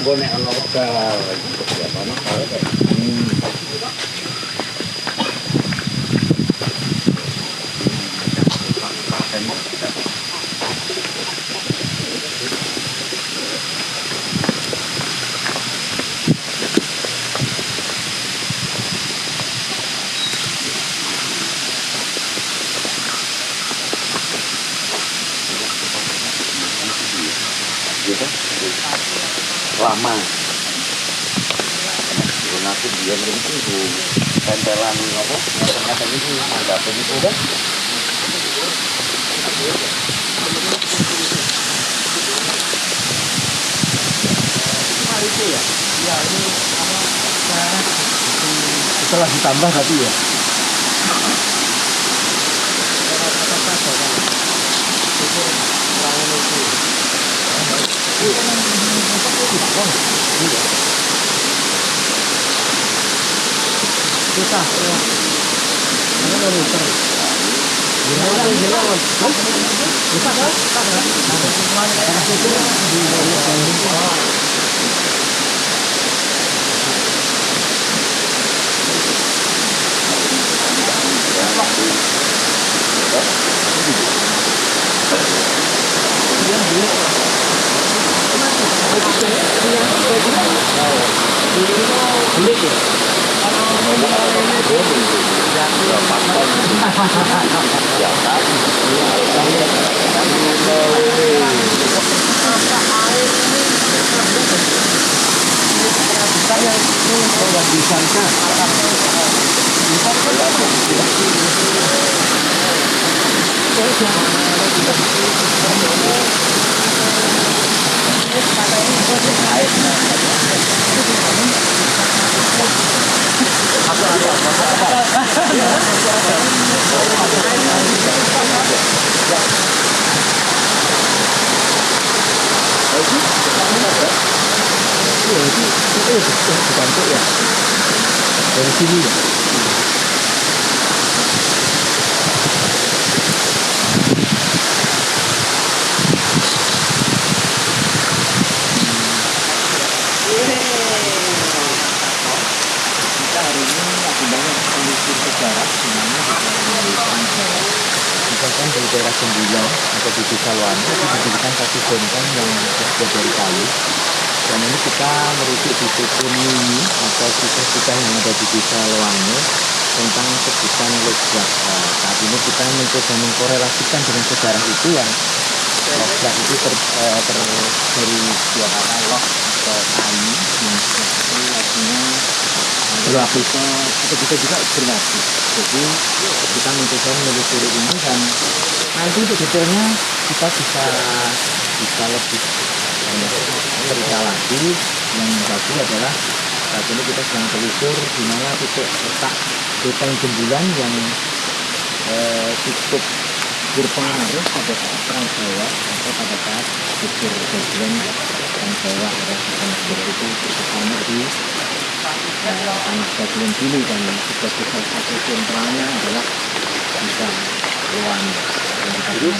Kanggo nek ana wekdal apa ana. Lama nanti dia itu tempelan apa ternyata ini agak begitu kan itu ya ya ini setelah ditambah tadi ya susah ya. Ini mau muter. Dari sini ya. Kita hari ini agendanya menelusuri sejarah semuanya misalkan di daerah Sembilan atau di Desa Loano itu didirikan satu benteng yang terbuat dari kayu. Dan ini kita merujuk di Tukun Mini atau kisah-kisah yang ada di Desa Loano tentang sebutan logjak. Saat ini kita mencoba mengkorelasikan dengan sejarah itu yang logjak itu dari dua kata log atau kayu yang artinya berlapis atau bisa juga berlapis. Jadi kita mencoba menelusuri ini dan nanti untuk detailnya kita bisa lebih cerita lagi. Yang satu adalah saat ini kita sedang telusur di mana titik letak benteng Jembulan yang cukup berpengaruh pada saat perang Jawa atau pada saat gusur Jembulan perang Jawa atau seperti itu cukup banyak di tanah Jembulan dulu dan sebagai salah satu sentralnya adalah Desa Loano yang kita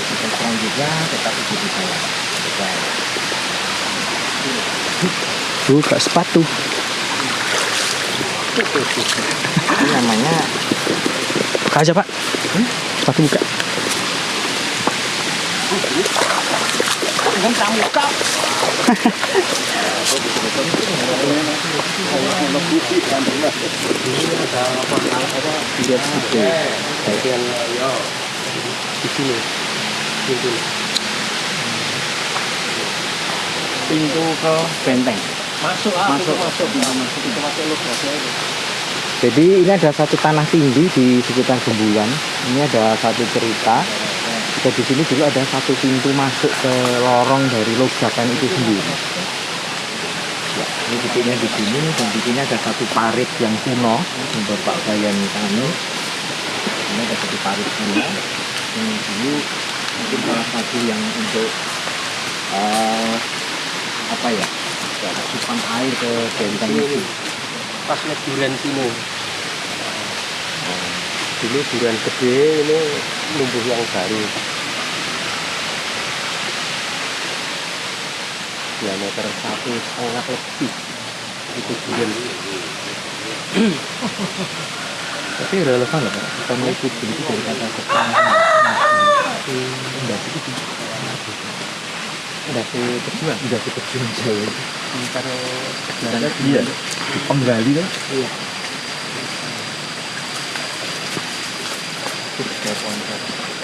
kita serang juga tetapi di saya buka sepatu ini namanya buka aja pak sepatu buka dengan pramuka pintu ke benteng masuk jadi ini ada satu tanah tinggi di sekitar Jembulan. Ini ada satu cerita juga di sini juga ada satu pintu masuk ke lorong dari logjakan itu sendiri. Ya, ini titiknya di sini dan di sini ada satu parit yang kuno untuk Pak Bayan kami. Ini ada satu parit kuno yang dulu mungkin salah satu yang untuk apa ya asupan air ke benteng itu pas lihat durian sini dulu durian gede ini numbuh yang baru diameter 1,5 lebih itu durian. Tapi relevan loh Pak, setano tugel itu dari kata setano. Enggak itu udah ke terjuan Jawa itu. Kalau Iya, di Penggali kan? iya.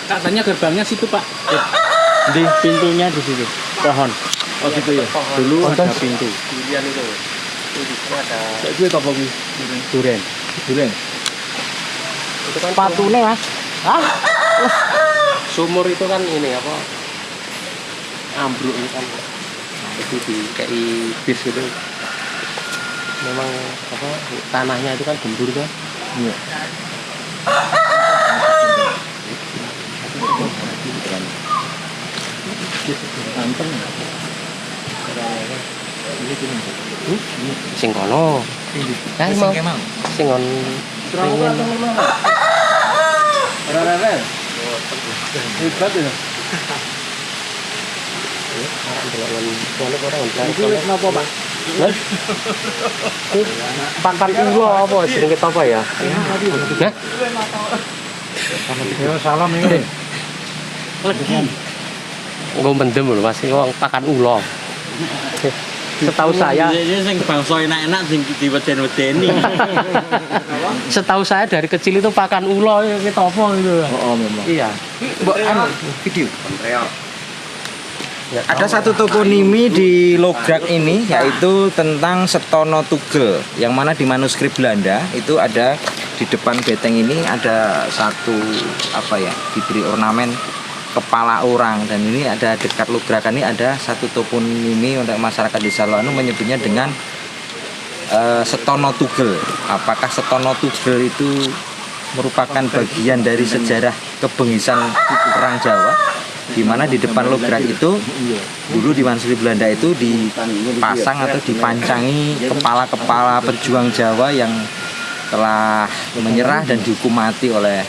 Katanya gerbangnya situ Pak. Di Pintunya di situ. Pohon. oh gitu ya. Dulu Konten- ada pintu. Durian itu. Di sini ada Itu apa kuwi? durian. Duren. Itu kan Patune Mas. Hah? sumur itu kan ini apa? Ambruk itu kan. Itu di kayak bis gitu. Memang apa tanahnya itu kan gembur kan. Iya. Anteng. Ini gini. Sing kono. Ini. Kan Sing mau Kemal. sing on pengen Rel. Hebat ya. Iki wis napa, Pak? pakan ulo apa jenenge apa ya? Hah? Ya salam ini. Legi. Nggo mendem lho Mas, wong pakan ulo. Setahu saya, ini sing bangsa enak-enak sing diweden-wedeni. setahu saya dari kecil itu pakan ulo kita apa gitu. Oh, memang. Iya. Mbok anu video. Ya, Ada satu toponimi di Lograk ini yaitu tentang Setono Tugel, yang mana di manuskrip Belanda itu ada di depan beteng ini ada satu apa ya, diberi ornamen kepala orang, dan ini ada dekat Lograkan ini ada satu toponimi untuk masyarakat desa Loanu menyebutnya dengan Setono Tugel. Apakah Setono Tugel itu merupakan bagian dari sejarah kebengisan perang Jawa, di mana di depan Lograk itu dulu di manuskrip Belanda itu dipasang atau dipancangi kepala-kepala pejuang Jawa yang telah menyerah dan dihukum mati oleh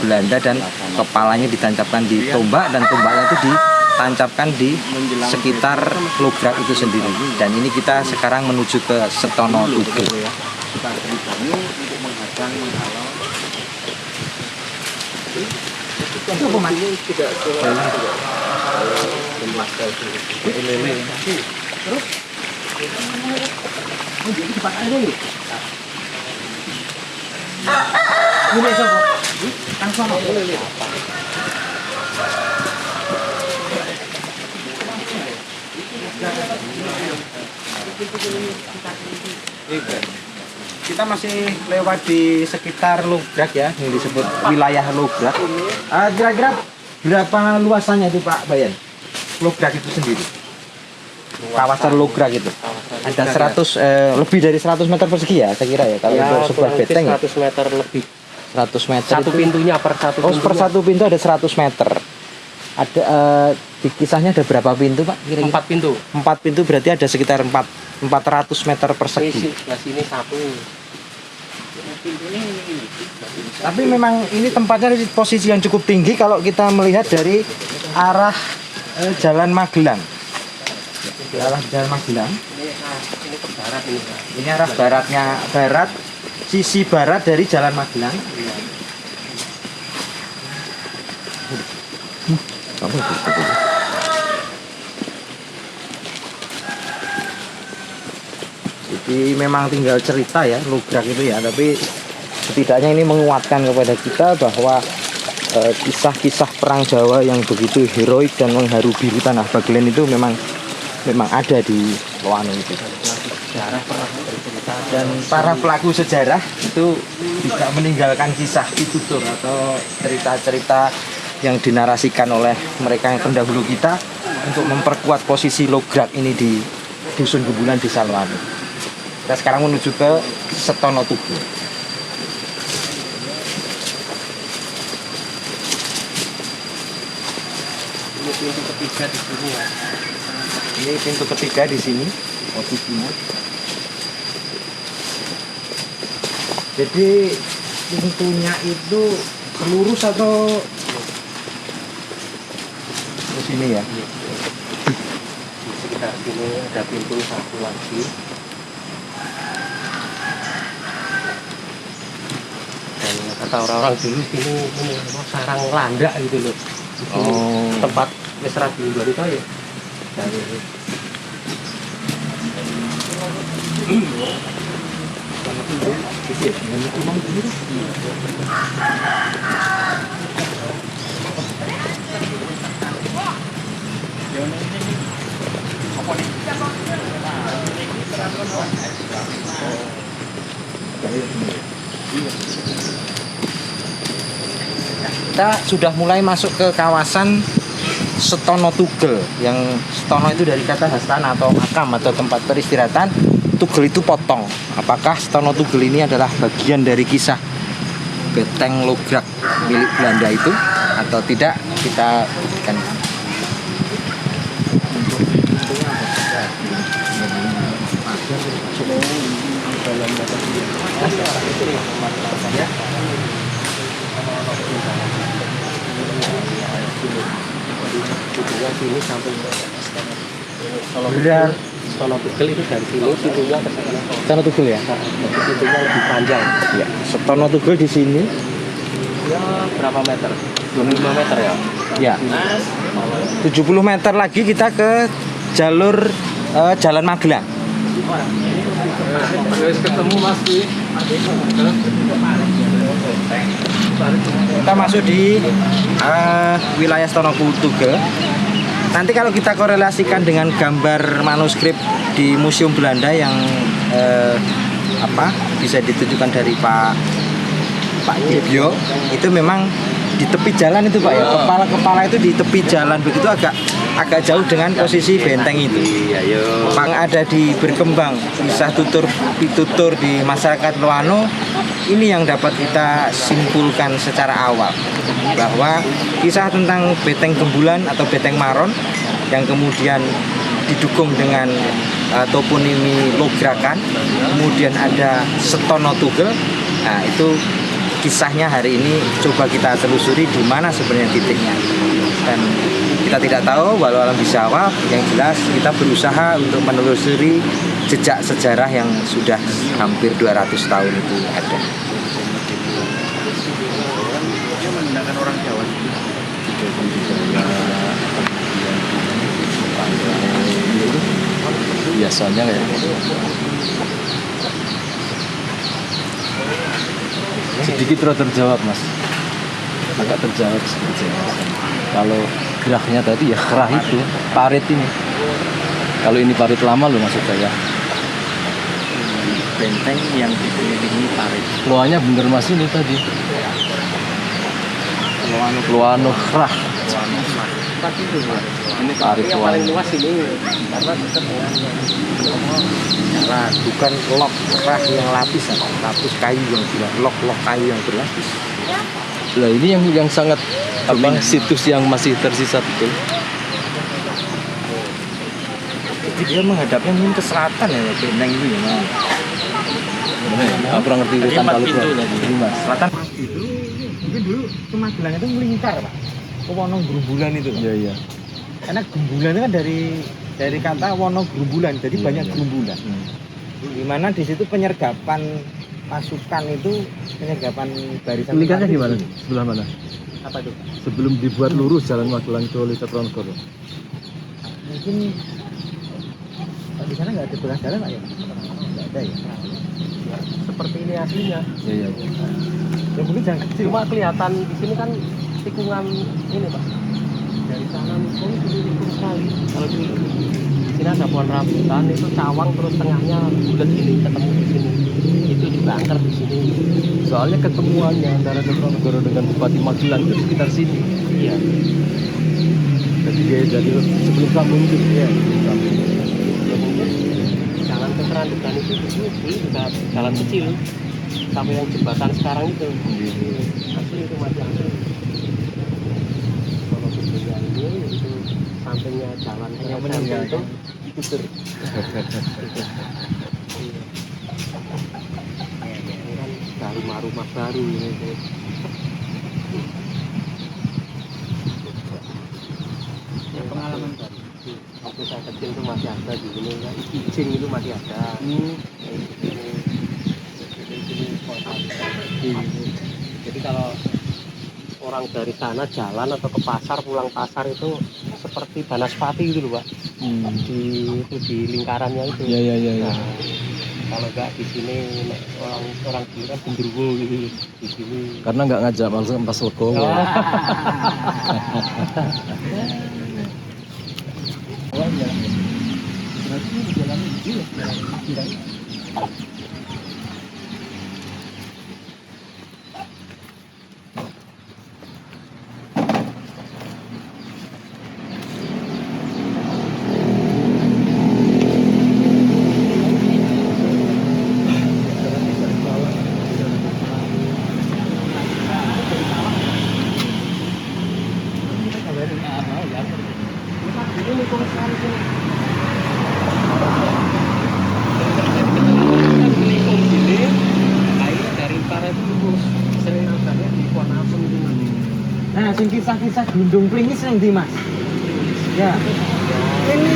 Belanda, dan kepalanya ditancapkan di tombak, dan tombaknya itu ditancapkan di sekitar Lograk itu sendiri. Dan ini kita sekarang menuju ke Setono Tugel. Itu apa Mas? Ini sapa? Kang sono. Kita masih lewat di sekitar Lograk ya, yang disebut wilayah Lograk. Kira-kira berapa luasannya itu Pak Bayan? Lograk itu sendiri. Kawasan Lograk itu. Ada 100 lebih dari 100 meter persegi ya, saya kira ya. Kalau untuk sebuah beteng ya. 100 meter lebih. 100 meter. Satu itu- pintunya per satu Oh, pintunya. per satu pintu ada 100 meter. Ada di kisahnya ada berapa pintu Pak? Kira-kira 4 pintu. 4 pintu berarti ada sekitar 400 meter persegi. Sini satu. Tapi memang ini tempatnya di posisi yang cukup tinggi kalau kita melihat dari arah Jalan Magelang. Arah Jalan Magelang. Ini ke barat ini. Ini arah barat, sisi barat dari Jalan Magelang. Jadi memang tinggal cerita ya Lograk itu ya, tapi setidaknya ini menguatkan kepada kita bahwa kisah-kisah perang Jawa yang begitu heroik dan mengharu biru tanah Bagelen itu memang ada di Loanu itu. Dan para pelaku sejarah itu juga meninggalkan kisah pitutur atau cerita-cerita yang dinarasikan oleh mereka yang pendahulu kita untuk memperkuat posisi Lograk ini di Dusun Gebulan Desa Loanu. Kita sekarang menuju ke Setono Tugel. Ini pintu ketiga di sini ya. Ini pintu ketiga di sini posisinya. Jadi pintunya itu lurus atau ke sini ya? ada sini ada pintu satu lagi. Dan kata orang-orang dulu sini ini sarang landak gitu loh. Oh. Tempat wis ra diundur itu ya. Dari Kita sudah mulai masuk ke kawasan Setono Tugel. Yang Setono itu dari kata hastana atau makam atau tempat peristirahatan. Tugel itu potong. Apakah Setono Tugel ini adalah bagian dari kisah Beteng Lograk milik Belanda itu atau tidak? Kita buktikan. sini sampai Benar. Setono Tugel itu dari sini pintunya ke sana. Setono Tugel ya? Pintunya lebih panjang. Ya. Setono Tugel di sini. Ya berapa meter? 25 meter ya. Ya. 70 meter lagi kita ke jalur Jalan Magelang. Ketemu Mas. Kita masuk di wilayah Setono Tugel. Nanti kalau kita korelasikan dengan gambar manuskrip di Museum Belanda yang bisa ditunjukkan dari Pak Dibyo, itu memang di tepi jalan itu Pak ya. Kepala itu di tepi jalan begitu agak jauh dengan posisi benteng itu. Pak ada di berkembang kisah pitutur di masyarakat Loano. Ini yang dapat kita simpulkan secara awal bahwa kisah tentang Beteng Gembulan atau Beteng Maron yang kemudian didukung dengan toponimi Lograkan, kemudian ada Setono Tugel. Nah, itu kisahnya hari ini coba kita telusuri di mana sebenarnya titiknya. Dan kita tidak tahu walau alam bisawab, yang jelas kita berusaha untuk menelusuri jejak sejarah yang sudah hampir 200 tahun itu ada. Dia menggunakan orang Jawa biasanya kayak sedikit terjawab Mas, agak terjawab sedikit. Kalau gerahnya tadi ya kerah itu parit ini. Kalau ini parit lama loh maksud saya. Benteng yang dikelilingi parit. Luarnya bener Mas ini tadi. Luano kerah. Ini parit Yang paling luas ini karena dekat dengan Bukan lok kerah yang lapis, lapis kayu yang lok kayu yang berlapis. Nah ini yang sangat situs yang masih tersisa betul. Jadi dia menghadapnya mungkin ke selatan ya, benteng itu ya. Kurang ngerti urutan kalau ini Mas. Selatan itu mungkin dulu ke Magelang itu melingkar Pak. Ke Wono Grumbulan itu. Iya iya. Karena Grumbulan itu kan dari kata Wono Grumbulan, jadi Iya, banyak iya. gerumbulan. Di mana di situ penyergapan pasukan itu, penyergapan barisan. Lingkarnya di mana? Sebelah mana? apa itu? Sebelum dibuat lurus jalan Magelang ke Litatronegoro. Mungkin di sana nggak ada belah jalan Pak ya? Nggak ada ya. Seperti ini aslinya. Iya iya. Ya mungkin jangan kecil. Cuma kelihatan di sini kan tikungan ini Pak. Dari sana itu tikung sekali. Kalau di sini ada pohon rambutan itu cawang terus tengahnya bulat ini ketemu di sini. Itu juga angker di sini. Soalnya ketemuannya antara Litatronegoro dengan Bupati Magelang itu sekitar sini. Iya. Jadi dari sebelum Sambung itu ya. Jalan ke Kerandegan itu dulu juga jalan kecil sampai yang jembatan sekarang itu. Asli itu masih asli. Kalau bentuknya ini itu sampingnya jalan yang meninggal itu puter. Ini kan rumah-rumah baru gitu. Pengalaman baru. waktu saya kecil itu masih ada di sini ya. Ijing itu masih ada. Jadi kalau orang dari sana jalan atau ke pasar, pulang pasar itu seperti Banaspati gitu loh Pak. Di lingkarannya itu. Iya. Nah, kalau enggak di sini orang sini kan genderuwo gitu di sini. Karena nggak ngajak langsung pas legowo. Nah, sing kisah-kisah Gunung Pringis yang di Mas. Ya. Ini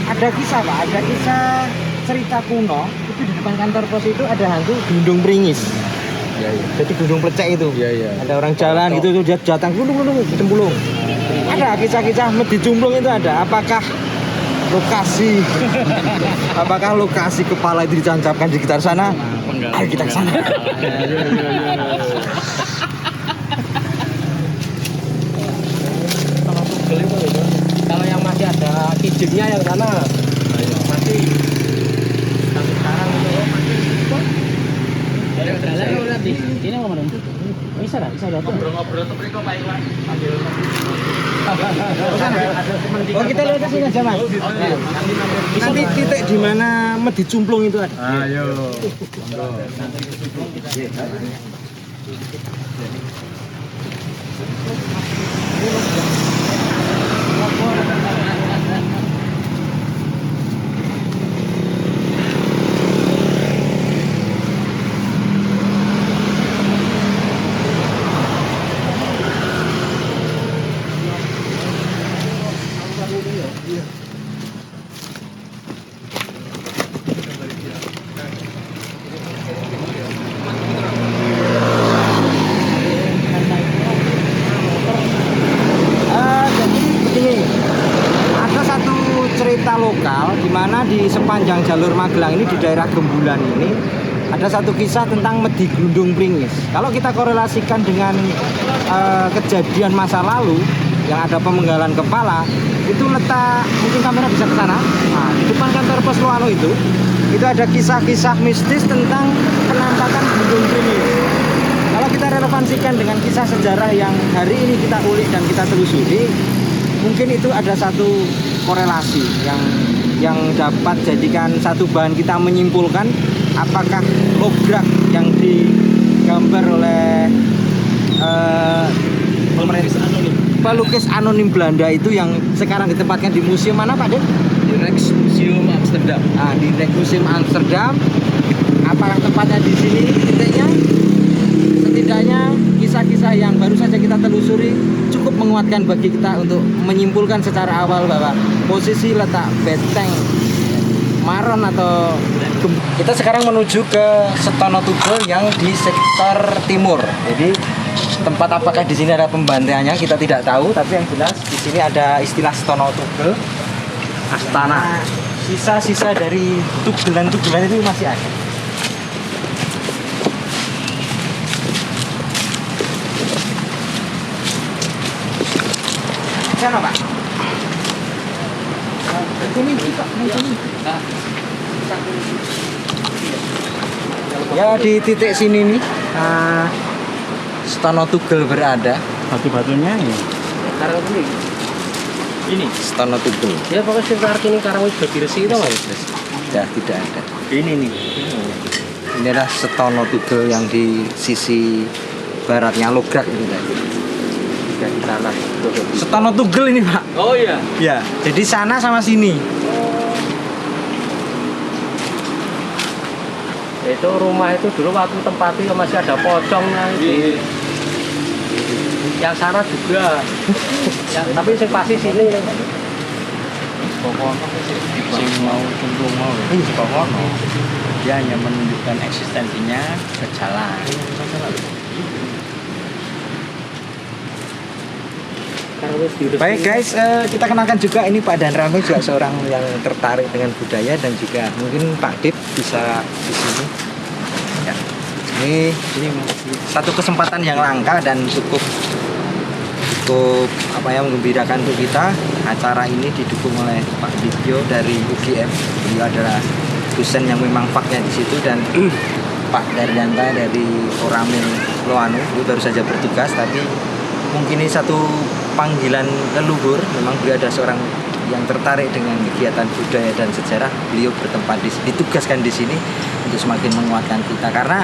ada kisah Pak, ada kisah cerita kuno. Itu di depan kantor pos itu ada hantu Gunung Pringis. Iya. Jadi gunung plecek itu. Iya. Ada orang jalan gitu tuh dia datang gunung dicemplung. Ada kisah-kisah dicemplung itu ada. Apakah lokasi kepala itu ditancapkan di sekitar sana? Ayo kita ke sana. Kalau yang masih ada kijingnya yang sana masih. Tapi sekarang itu masih. Ini mau mana? Bisa datang. Ngobrol tuh mereka Pak Iwan. Oh kita lihat ke sini aja Mas. Nanti titik di mana Medi Cumplung itu ada. Ayo. Jadi begini, ada satu cerita lokal di mana di sepanjang jalur Magelang ini di daerah Gembulan ini ada satu kisah tentang Medi Glundung Pringis. Kalau kita korelasikan dengan kejadian masa lalu yang ada pemenggalan kepala, itu letak mungkin kamera bisa ke sana. Nah, di depan kantor pos Luano itu ada kisah-kisah mistis tentang penampakan Glundung Pringis. Kalau kita relevansikan dengan kisah sejarah yang hari ini kita ulik dan kita telusuri, mungkin itu ada satu korelasi yang dapat jadikan satu bahan kita menyimpulkan apakah lograk yang digambar oleh pelukis anonim Belanda itu yang sekarang ditempatkan di museum mana Pak Den? Di Rijksmuseum Amsterdam. Nah, di Rijksmuseum Amsterdam. Apakah tempatnya di sini titiknya? Setidaknya kisah-kisah yang baru saja kita telusuri cukup menguatkan bagi kita untuk menyimpulkan secara awal bahwa posisi letak benteng Maron atau kita sekarang menuju ke Setono Tugel yang di sektor timur. Jadi tempat apakah di sini ada pembantaiannya kita tidak tahu, tapi yang jelas di sini ada istilah Setono Tugel Astana. Sisa-sisa dari tugelan-tugelan itu masih ada. Sana Pak. Ya di titik sini nih Setono Tugel berada. Batu-batunya ya. Karang ini. Setono Tugel. Ya pokoknya sekitar kini karang sudah diresi itu Mas. Ya tidak ada. Ini nih. Ini adalah Setono Tugel yang di sisi baratnya Lograk itu tadi. Dari tanah. Setono Tugel ini Pak. Oh iya. Ya. Jadi sana sama sini. Itu rumah itu dulu waktu tempatnya masih ada pocongnya itu. Yang sana juga. Ya, tapi yang pasti sini. sing mau cemplung mau dia hanya menunjukkan eksistensinya sejalan. Baik guys, kita kenalkan juga ini Pak Dan Rame juga seorang yang tertarik dengan budaya dan juga mungkin Pak Dip bisa di sini. Ya. Ini satu kesempatan yang langka dan cukup menggembirakan untuk kita. Acara ini didukung oleh Pak Dipyo dari UGM. Beliau adalah dosen yang memang faknya di situ, dan Pak Daryanta dari Koramil Loanu itu baru saja bertugas, tapi mungkin ini satu panggilan leluhur. Memang beliau ada seorang yang tertarik dengan kegiatan budaya dan sejarah. Beliau bertempat ditugaskan di sini untuk semakin menguatkan kita, karena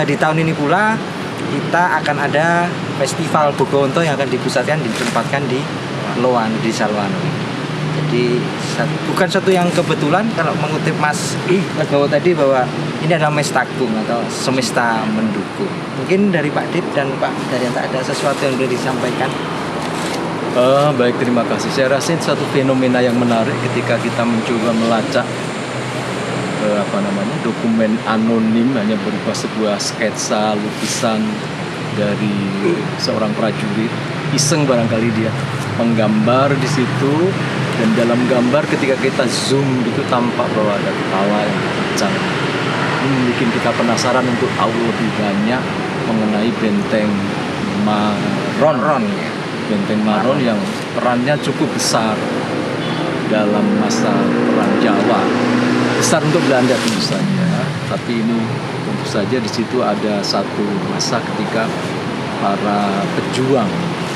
di tahun ini pula kita akan ada festival Bogowonto yang akan ditempatkan di Loanu, di Salwanu. Jadi bukan satu yang kebetulan kalau mengutip Mas Legowo tadi bahwa ini adalah mestakbung atau semesta mendukung. Mungkin dari Pak Dip dan Pak Daryanta ada sesuatu yang boleh disampaikan? Baik, terima kasih. Saya rasa ini suatu fenomena yang menarik ketika kita mencoba melacak dokumen anonim hanya berupa sebuah sketsa lukisan dari seorang prajurit. Iseng barangkali dia menggambar di situ, dan dalam gambar ketika kita zoom itu tampak bahwa ada kepala yang kencang. Ini membuat kita penasaran untuk tahu lebih banyak mengenai benteng Maron. Benteng Maron yang perannya cukup besar dalam masa Perang Jawa. Besar untuk Belanda tentu saja, tapi ini tentu saja di situ ada satu masa ketika para pejuang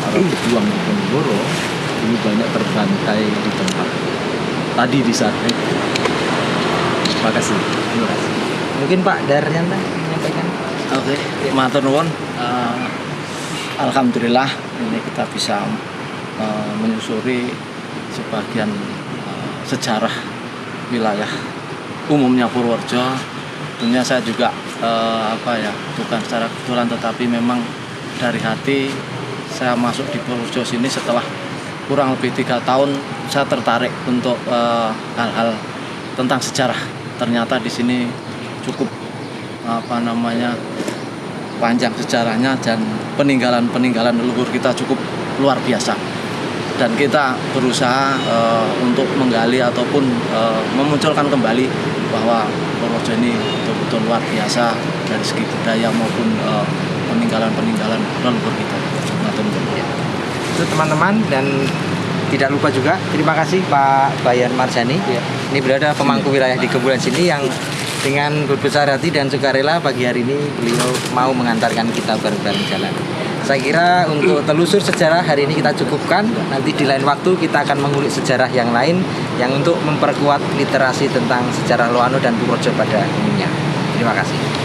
Diponegoro ini banyak terbantai di tempat tadi di saat itu. Terima kasih. Mungkin Pak Daryanta menyampaikan. Oke, matur nuwun. Alhamdulillah ini kita bisa menyusuri sebagian sejarah wilayah umumnya Purworejo. Tentunya saya juga bukan secara kebetulan, tetapi memang dari hati saya masuk di Purworejo sini setelah kurang lebih 3 tahun. Saya tertarik untuk hal-hal tentang sejarah. Ternyata di sini cukup panjang sejarahnya, dan peninggalan leluhur kita cukup luar biasa. Dan kita berusaha untuk menggali ataupun memunculkan kembali bahwa Purworejo ini betul-betul luar biasa dari segi budaya maupun peninggalan leluhur kita. Itu teman-teman, dan tidak lupa juga terima kasih Pak Bayan Marjani. Ini berada pemangku wilayah di Kebulan sini yang dengan berbesar hati dan sukarela pagi hari ini beliau mau mengantarkan kita bareng-bareng jalan. Saya kira untuk telusur sejarah hari ini kita cukupkan. Nanti di lain waktu kita akan mengulik sejarah yang lain yang untuk memperkuat literasi tentang sejarah Loanu dan Purworejo pada umumnya. Terima kasih.